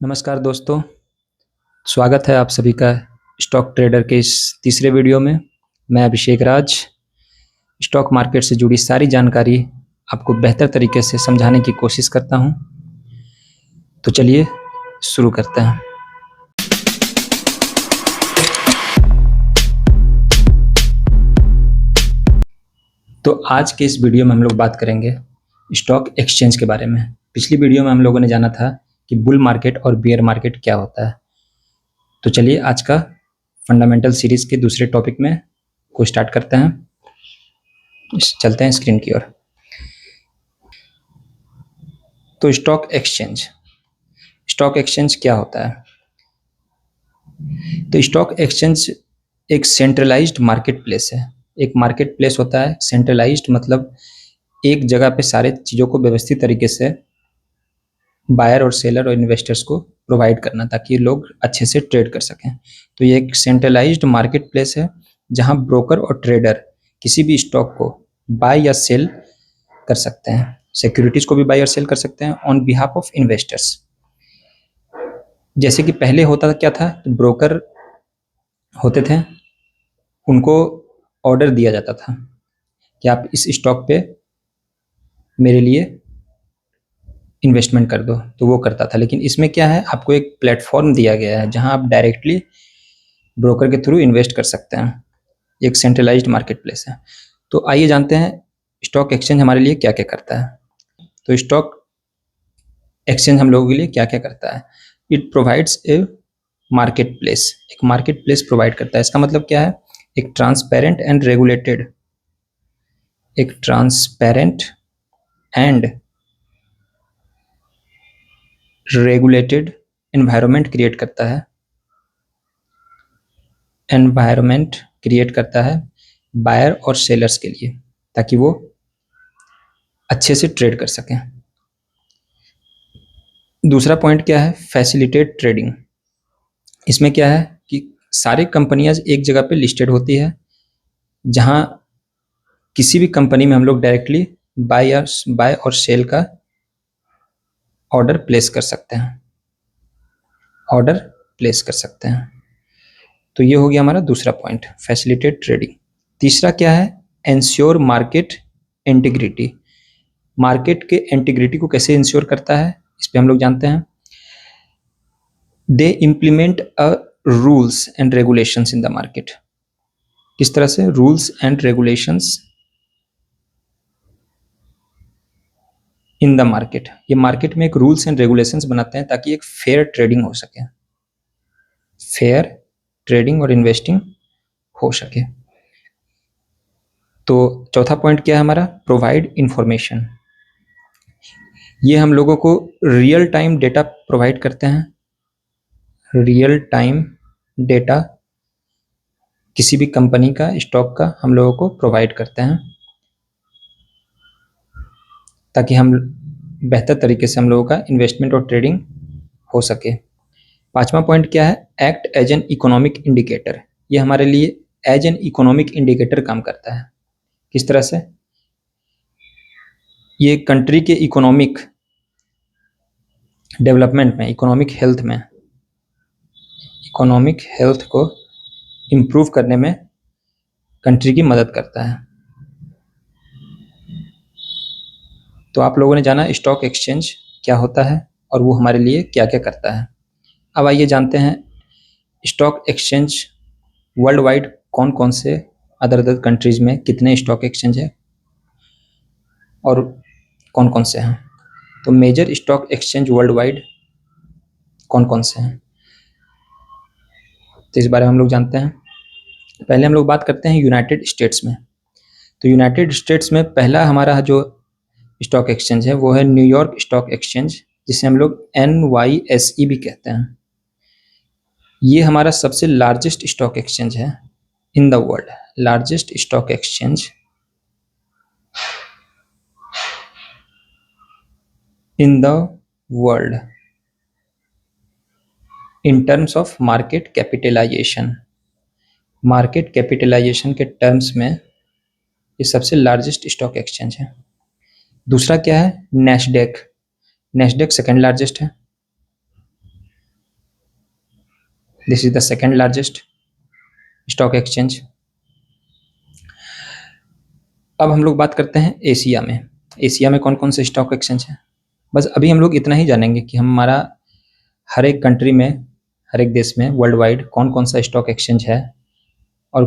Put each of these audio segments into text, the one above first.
नमस्कार दोस्तों, स्वागत है आप सभी का स्टॉक ट्रेडर के इस तीसरे वीडियो में। मैं अभिषेक राज स्टॉक मार्केट से जुड़ी सारी जानकारी आपको बेहतर तरीके से समझाने की कोशिश करता हूं। तो चलिए शुरू करते हैं। तो आज के इस वीडियो में हम लोग बात करेंगे स्टॉक एक्सचेंज के बारे में। पिछली वीडियो में हम लोगों ने जाना था कि बुल मार्केट और बियर मार्केट क्या होता है। तो चलिए आज का फंडामेंटल सीरीज के दूसरे टॉपिक में को स्टार्ट करते हैं। चलते हैं स्क्रीन की ओर। तो स्टॉक एक्सचेंज क्या होता है? तो स्टॉक एक्सचेंज एक सेंट्रलाइज्ड मार्केट प्लेस है। एक मार्केट प्लेस होता है सेंट्रलाइज्ड, मतलब एक जगह पे सारे चीज़ों को व्यवस्थित तरीके से बायर और सेलर और इन्वेस्टर्स को प्रोवाइड करना, ताकि लोग अच्छे से ट्रेड कर सकें। तो ये एक सेंट्रलाइज्ड मार्केट प्लेस है जहां ब्रोकर और ट्रेडर किसी भी स्टॉक को बाय या सेल कर सकते हैं। सिक्योरिटीज को भी बाय और सेल कर सकते हैं ऑन बिहाफ ऑफ इन्वेस्टर्स। जैसे कि पहले होता क्या था, तो ब्रोकर होते थे, उनको ऑर्डर दिया जाता था कि आप इस स्टॉक पे मेरे लिए इन्वेस्टमेंट कर दो, तो वो करता था। लेकिन इसमें क्या है, आपको एक प्लेटफॉर्म दिया गया है जहां आप डायरेक्टली ब्रोकर के थ्रू इन्वेस्ट कर सकते हैं। एक सेंट्रलाइज्ड मार्केट प्लेस है। तो आइए जानते हैं स्टॉक एक्सचेंज हमारे लिए क्या क्या करता है। तो स्टॉक एक्सचेंज हम लोगों के लिए क्या क्या करता है? It provides a market place. एक मार्केट प्लेस प्रोवाइड करता है। इसका मतलब क्या है? एक transparent and regulated environment create करता है बायर और सेलर्स के लिए, ताकि वो अच्छे से ट्रेड कर सकें। दूसरा पॉइंट क्या है? Facilitate trading. इसमें क्या है कि सारी कंपनियां एक जगह पे लिस्टेड होती है, जहां किसी भी कंपनी में हम लोग डायरेक्टली बाय और सेल का ऑर्डर प्लेस कर सकते हैं। तो ये हो गया हमारा दूसरा पॉइंट, फैसिलिटेट ट्रेडिंग। तीसरा क्या है? Ensure market integrity. मार्केट के इंटीग्रिटी को कैसे इंश्योर करता है, इस पे हम लोग जानते हैं। They implement a rules and regulations in the market. किस तरह से rules and regulations in the market? ये मार्केट में एक रूल्स एंड रेगुलेशंस बनाते हैं ताकि एक फेयर ट्रेडिंग हो सके, फेयर ट्रेडिंग और इन्वेस्टिंग हो सके। तो चौथा पॉइंट क्या है हमारा? Provide information. ये हम लोगों को रियल टाइम डेटा प्रोवाइड करते हैं। रियल टाइम डेटा किसी भी कंपनी का, स्टॉक का हम लोगों को प्रोवाइड करते हैं, ताकि हम बेहतर तरीके से हम लोगों का इन्वेस्टमेंट और ट्रेडिंग हो सके। पांचवा पॉइंट क्या है? Act as an economic indicator. ये हमारे लिए एज एन इकोनॉमिक इंडिकेटर काम करता है। किस तरह से? ये कंट्री के इकोनॉमिक डेवलपमेंट में, इकोनॉमिक हेल्थ को इम्प्रूव करने में कंट्री की मदद करता है। तो आप लोगों ने जाना स्टॉक एक्सचेंज क्या होता है और वो हमारे लिए क्या क्या करता है। अब आइए जानते हैं स्टॉक एक्सचेंज वर्ल्ड वाइड कौन कौन से अदर कंट्रीज में कितने स्टॉक एक्सचेंज है और कौन कौन से हैं। तो major stock exchange worldwide कौन कौन से हैं, तो इस बारे में हम लोग जानते हैं। पहले हम लोग बात करते हैं यूनाइटेड स्टेट्स में। तो यूनाइटेड स्टेट्स में पहला हमारा जो स्टॉक एक्सचेंज है वो है न्यूयॉर्क स्टॉक एक्सचेंज, जिसे हम लोग NYSE भी कहते हैं। ये हमारा सबसे लार्जेस्ट स्टॉक एक्सचेंज है in the world. Largest stock exchange in the world in terms of market capitalization. Market capitalization के टर्म्स में ये सबसे लार्जेस्ट स्टॉक एक्सचेंज है। दूसरा क्या है? नेस्डेक। नेस्डेक सेकेंड लार्जेस्ट है। This is the second largest stock exchange. अब हम लोग बात करते हैं एशिया में। एशिया में कौन कौन से स्टॉक एक्सचेंज हैं। बस अभी हम लोग इतना ही जानेंगे कि हमारा हर एक कंट्री में, हर एक देश में वर्ल्ड वाइड कौन कौन सा स्टॉक एक्सचेंज है और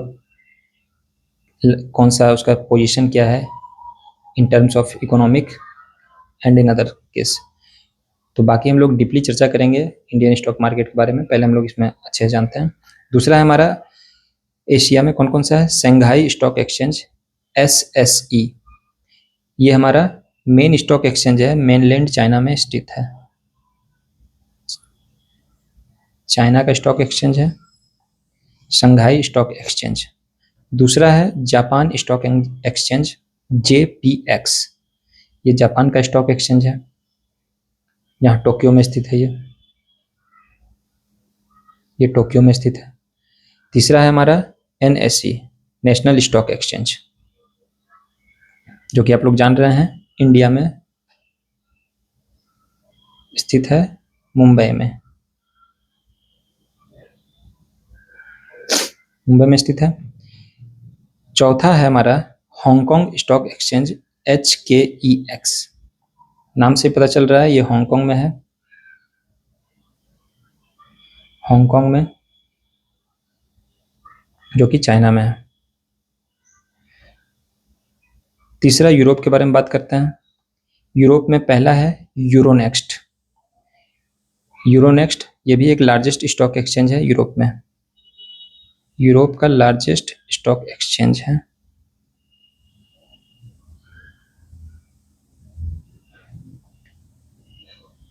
कौन सा उसका पोजीशन क्या है इन terms of economic and in other case. तो बाकी हम लोग डीपली चर्चा करेंगे इंडियन स्टॉक मार्केट के बारे में। पहले हम लोग इसमें अच्छे से जानते हैं। दूसरा है हमारा एशिया में कौन कौन सा है। शंघाई स्टॉक एक्सचेंज SSE, ये हमारा मेन स्टॉक एक्सचेंज है, मेनलैंड चाइना में स्थित है। चाइना का स्टॉक एक्सचेंज है शंघाई स्टॉक एक्सचेंज। दूसरा है जापान स्टॉक एक्सचेंज JPX, ये जापान का स्टॉक एक्सचेंज है, यहाँ टोक्यो में स्थित है। ये टोक्यो में स्थित है। तीसरा है हमारा NSE, नेशनल स्टॉक एक्सचेंज, जो कि आप लोग जान रहे हैं इंडिया में स्थित है, मुंबई में स्थित है। चौथा है हमारा हांगकांग स्टॉक एक्सचेंज HKEX, नाम से पता चल रहा है ये हांगकांग में है, हांगकांग में, जो कि चाइना में है। तीसरा यूरोप के बारे में बात करते हैं। यूरोप में पहला है यूरोनेक्स्ट। यूरोनेक्स्ट ये भी एक लार्जेस्ट स्टॉक एक्सचेंज है यूरोप में, यूरोप का लार्जेस्ट स्टॉक एक्सचेंज है।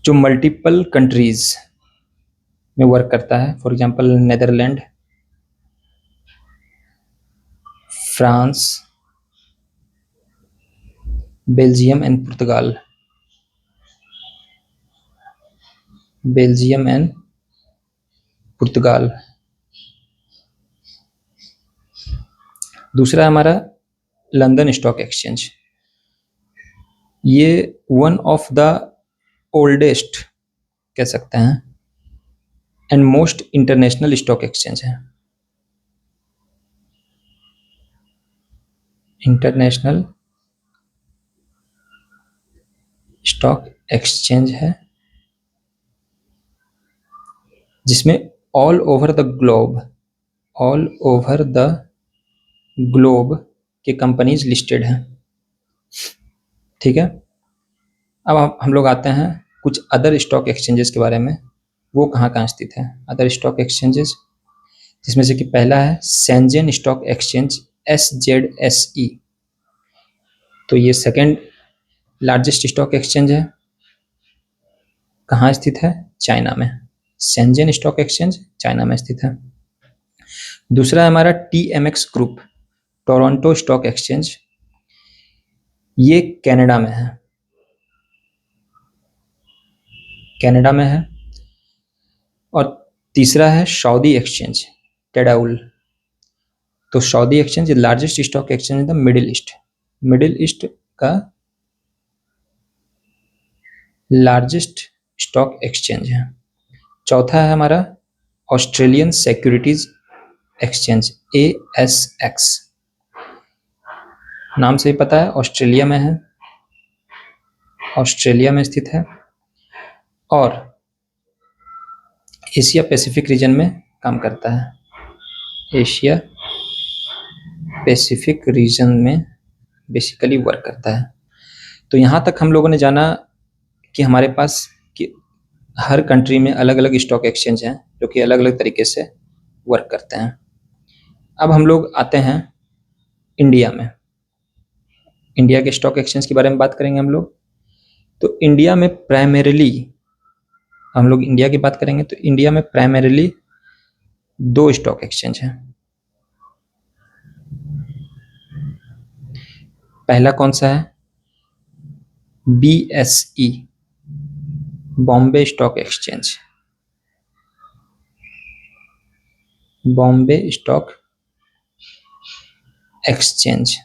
जो मल्टीपल कंट्रीज में वर्क करता है, for example Netherland, France, Belgium and Portugal, Belgium and Portugal. दूसरा हमारा लंदन स्टॉक एक्सचेंज, ये वन ऑफ द ओल्डेस्ट कह सकते हैं and most international stock exchange है, इंटरनेशनल स्टॉक एक्सचेंज है, जिसमें ऑल ओवर द ग्लोब के कंपनीज लिस्टेड हैं। ठीक है। अब हम लोग आते हैं कुछ अदर स्टॉक एक्सचेंजेस के बारे में, वो कहाँ कहाँ स्थित है अदर स्टॉक एक्सचेंजेस, जिसमें से कि पहला है शेंजन स्टॉक एक्सचेंज SZSE। तो ये सेकंड लार्जेस्ट स्टॉक एक्सचेंज है, कहाँ स्थित है, चाइना में। शेंजन स्टॉक एक्सचेंज चाइना में स्थित है। दूसरा है हमारा TMX group, Toronto stock exchange, ये कनाडा में है, कनाडा में है। और तीसरा है सऊदी एक्सचेंज टेडाउल। तो Saudi exchange largest stock exchange in the middle east का लार्जेस्ट स्टॉक एक्सचेंज है। चौथा है हमारा ऑस्ट्रेलियन सिक्योरिटीज एक्सचेंज ASX, नाम से ही पता है ऑस्ट्रेलिया में है, ऑस्ट्रेलिया में स्थित है और एशिया पैसिफिक रीजन में काम करता है। एशिया पैसिफिक रीजन में बेसिकली वर्क करता है। तो यहाँ तक हम लोगों ने जाना कि हमारे पास कि हर कंट्री में अलग अलग स्टॉक एक्सचेंज हैं जो कि अलग अलग तरीके से वर्क करते हैं। अब हम लोग आते हैं इंडिया में, इंडिया के स्टॉक एक्सचेंज के बारे में बात करेंगे हम लोग। तो इंडिया में प्राइमरीली हम लोग इंडिया की बात करेंगे तो इंडिया में प्राइमरीली 2 स्टॉक एक्सचेंज हैं। पहला कौन सा है, BSE, Bombay stock exchange, Bombay stock exchange.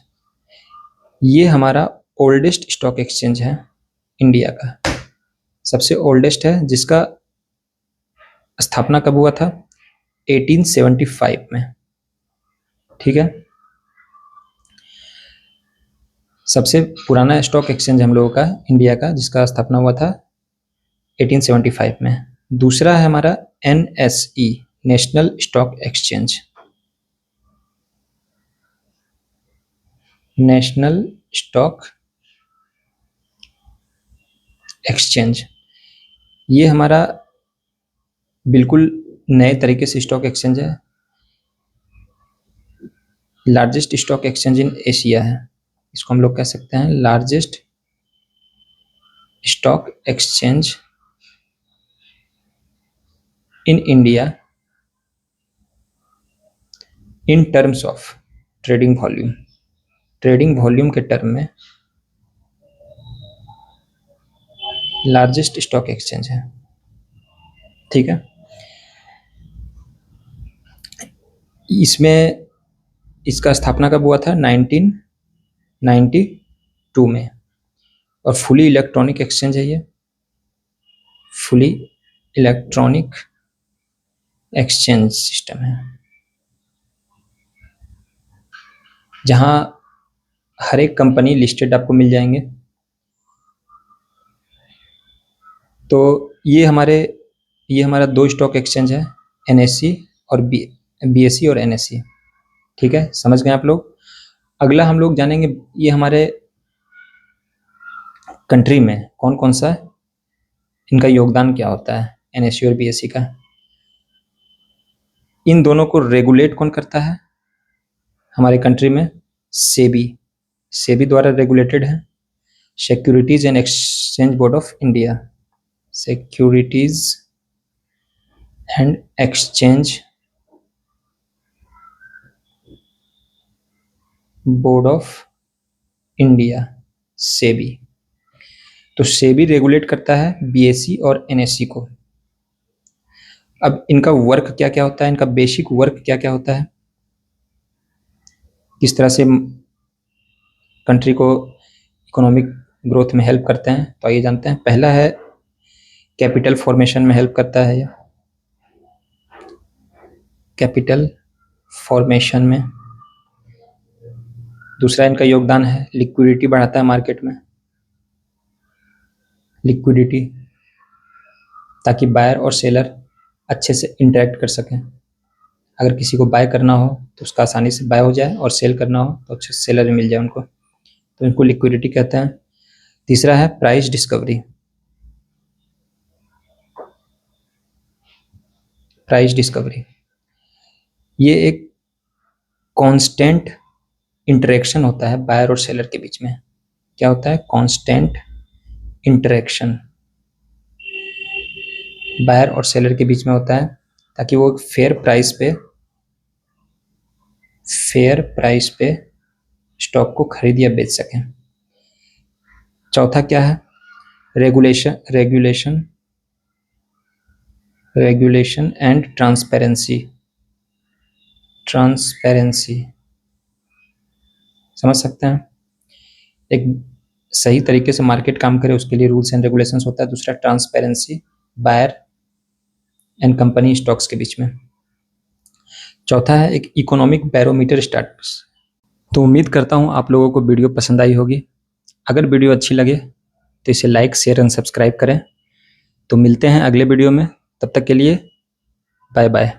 ये हमारा ओल्डेस्ट स्टॉक एक्सचेंज है इंडिया का, सबसे ओल्डेस्ट है, जिसका स्थापना कब हुआ था, 1875 में, ठीक है। सबसे पुराना स्टॉक एक्सचेंज हम लोगों का इंडिया का, जिसका स्थापना हुआ था 1875 में। दूसरा है हमारा NSE, national stock exchange, national stock exchange. ये हमारा बिल्कुल नए तरीके से स्टॉक एक्सचेंज है, largest stock exchange in Asia है। इसको हम लोग कह सकते हैं largest stock exchange in India in terms of trading volume. Trading volume के टर्म में लार्जेस्ट स्टॉक एक्सचेंज है, ठीक है। इसमें इसका स्थापना कब हुआ था? 1992 में। और फुली इलेक्ट्रॉनिक एक्सचेंज है ये, फुली इलेक्ट्रॉनिक एक्सचेंज सिस्टम है, जहां हर एक कंपनी लिस्टेड आपको मिल जाएंगे। तो ये हमारा दो स्टॉक एक्सचेंज है, NSE और BSE और NSE, ठीक है। समझ गए आप लोग? अगला हम लोग जानेंगे ये हमारे कंट्री में कौन कौन सा इनका योगदान क्या होता है, NSE और BSE का। इन दोनों को रेगुलेट कौन करता है हमारे कंट्री में? सेबी द्वारा रेगुलेटेड है। Securities and exchange board of India, securities and exchange board of India, SEBI. तो सेबी रेगुलेट करता है BSE और NSE को। अब इनका वर्क क्या क्या होता है, इनका बेसिक वर्क क्या क्या होता है, किस तरह से कंट्री को इकोनॉमिक ग्रोथ में हेल्प करते हैं, तो आइए जानते हैं। पहला है कैपिटल फॉर्मेशन में हेल्प करता है, कैपिटल फॉर्मेशन में। दूसरा इनका योगदान है लिक्विडिटी बढ़ाता है मार्केट में, लिक्विडिटी, ताकि बायर और सेलर अच्छे से इंटरेक्ट कर सकें। अगर किसी को बाय करना हो तो उसका आसानी से बाय हो जाए, और सेल करना हो तो अच्छे से सेलर भी मिल जाए उनको, तो इनको लिक्विडिटी कहते हैं। तीसरा है प्राइस डिस्कवरी, प्राइस डिस्कवरी। ये एक कांस्टेंट इंटरेक्शन होता है बायर और सेलर के बीच में। क्या होता है? कांस्टेंट इंटरेक्शन बायर और सेलर के बीच में होता है, ताकि वो फेयर प्राइस पे स्टॉक को खरीद या बेच सकें। चौथा क्या है? रेगुलेशन एंड ट्रांसपेरेंसी, समझ सकते हैं। एक सही तरीके से मार्केट काम करे उसके लिए रूल्स एंड रेगुलेशंस होता है। दूसरा transparency, buyer and company stocks के बीच में। चौथा है एक इकोनॉमिक बैरोमीटर स्टैटस। तो उम्मीद करता हूँ आप लोगों को वीडियो पसंद आई होगी। अगर वीडियो अच्छी लगे तो इसे लाइक, शेयर एंड सब्सक्राइब करें। तो मिलते हैं अगले वीडियो में, तब तक के लिए बाय बाय।